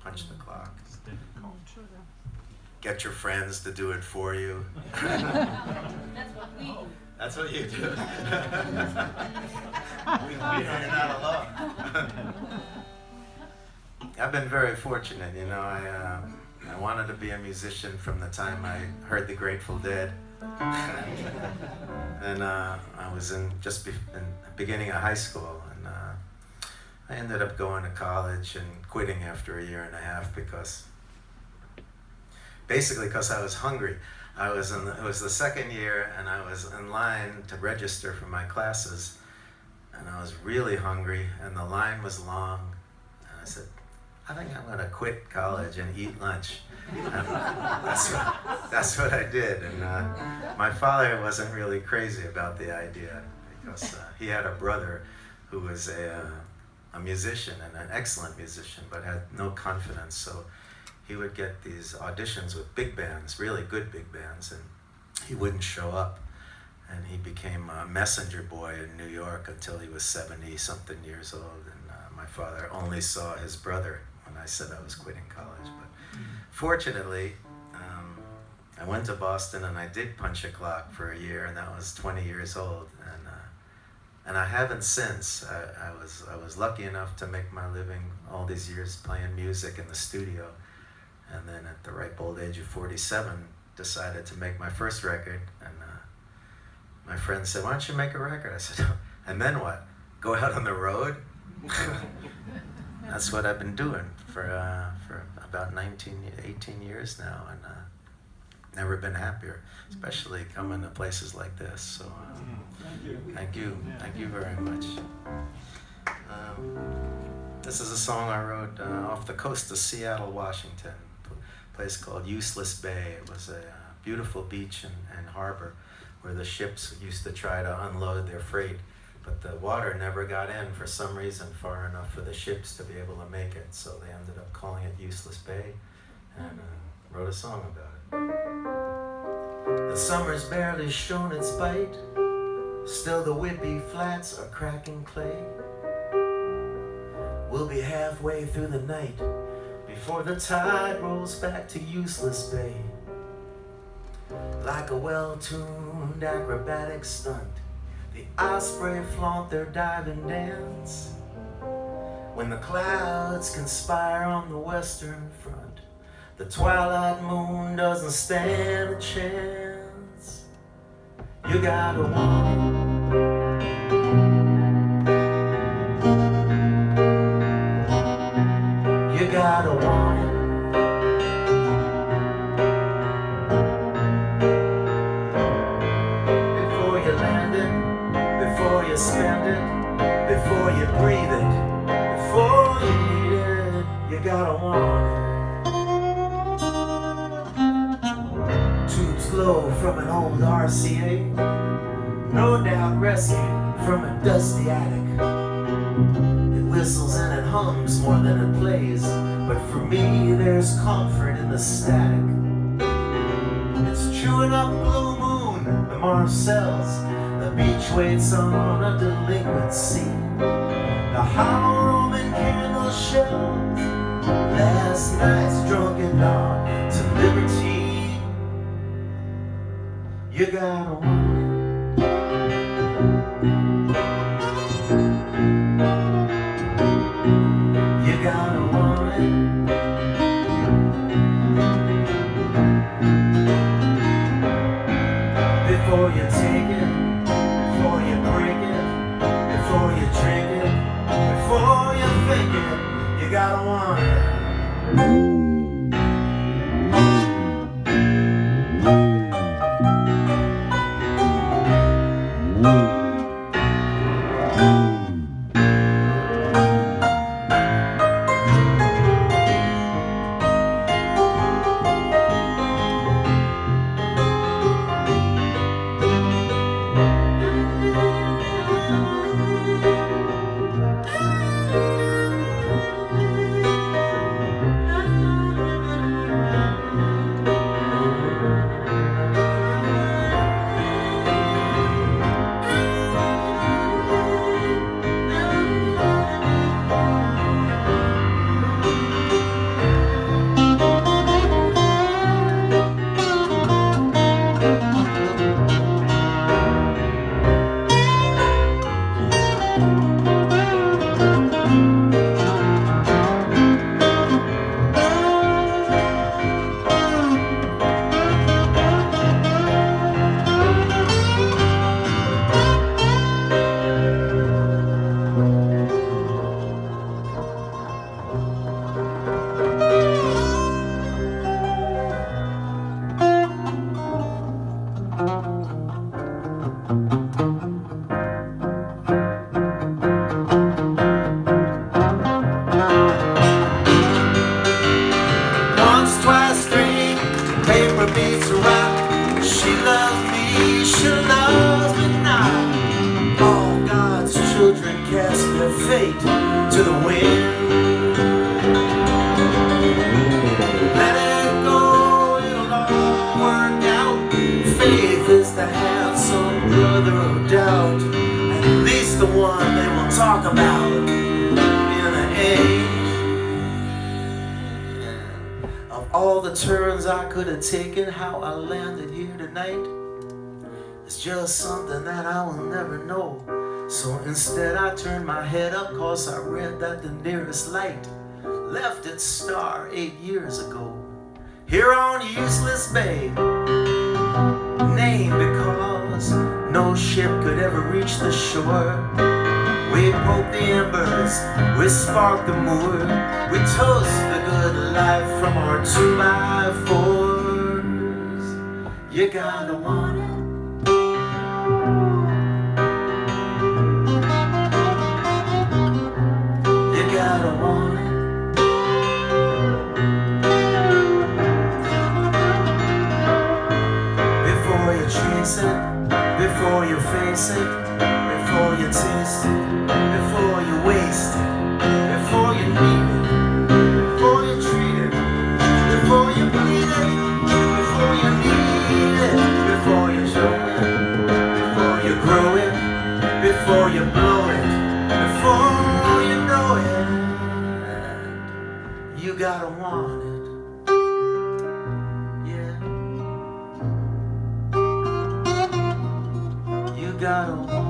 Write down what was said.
punch the clock. Get your friends to do it for you. That's what we do. That's what you do. we know you're not alone. I've been very fortunate, you know. I wanted to be a musician from the time I heard the Grateful Dead. And I was in the beginning of high school, and I ended up going to college and quitting after a year and a half because I was hungry. It was the second year, and I was in line to register for my classes, and I was really hungry, and the line was long, and I said, I think I'm going to quit college and eat lunch. And that's what I did. And my father wasn't really crazy about the idea because he had a brother who was a musician and an excellent musician, but had no confidence. So he would get these auditions with big bands, really good big bands, and he wouldn't show up. And he became a messenger boy in New York until he was 70-something years old. And my father only saw his brother when I said I was quitting college. But fortunately, I went to Boston and I did punch a clock for a year, and that was 20 years old. And I haven't since. I was lucky enough to make my living all these years playing music in the studio. And then at the ripe old age of 47, decided to make my first record. And my friend said, why don't you make a record? I said, and then what? Go out on the road? That's what I've been doing for about 18 years now, and never been happier, especially coming to places like this. So thank you very much. This is a song I wrote off the coast of Seattle, Washington, a place called Useless Bay. It was a beautiful beach and harbor where the ships used to try to unload their freight, but the water never got in for some reason far enough for the ships to be able to make it. So they ended up calling it Useless Bay, and wrote a song about it. The summer's barely shown its bite, still the whippy flats are cracking clay. We'll be halfway through the night before the tide rolls back to Useless Bay. Like a well-tuned acrobatic stunt, the osprey flaunt their diving dance. When the clouds conspire on the western front, the twilight moon doesn't stand a chance. You gotta want it. You gotta want it. Before you land it, before you spend it, before you breathe it, before you need it, you gotta want it. Tubes glow from an old RCA, no doubt rescued from a dusty attic. It whistles and it hums more than it plays, but for me there's comfort in the static. It's chewing up Blue Moon, the Marcells, the beach waits on a delinquent sea. The hollow Roman candle shells, last night's drunken dog to liberty. You gotta want it. You gotta want it. Before you take it, before you break it, before you drink it, before you think it, you gotta want it. All the turns I could have taken, how I landed here tonight, it's just something that I will never know. So instead I turned my head up, cause I read that the nearest light left its star 8 years ago. Here on Useless Bay, named because no ship could ever reach the shore. We poke the embers, we spark the moor, we toast the good life from our 2x4s. You gotta want it. You gotta want it. Before you chase it, before you face it, before you taste it, before you waste it, before you need it, before you treat it, before you bleed it, before you need it, before you show it, before you grow it, before you blow it, before you know it, you gotta want it. Yeah, you gotta want it.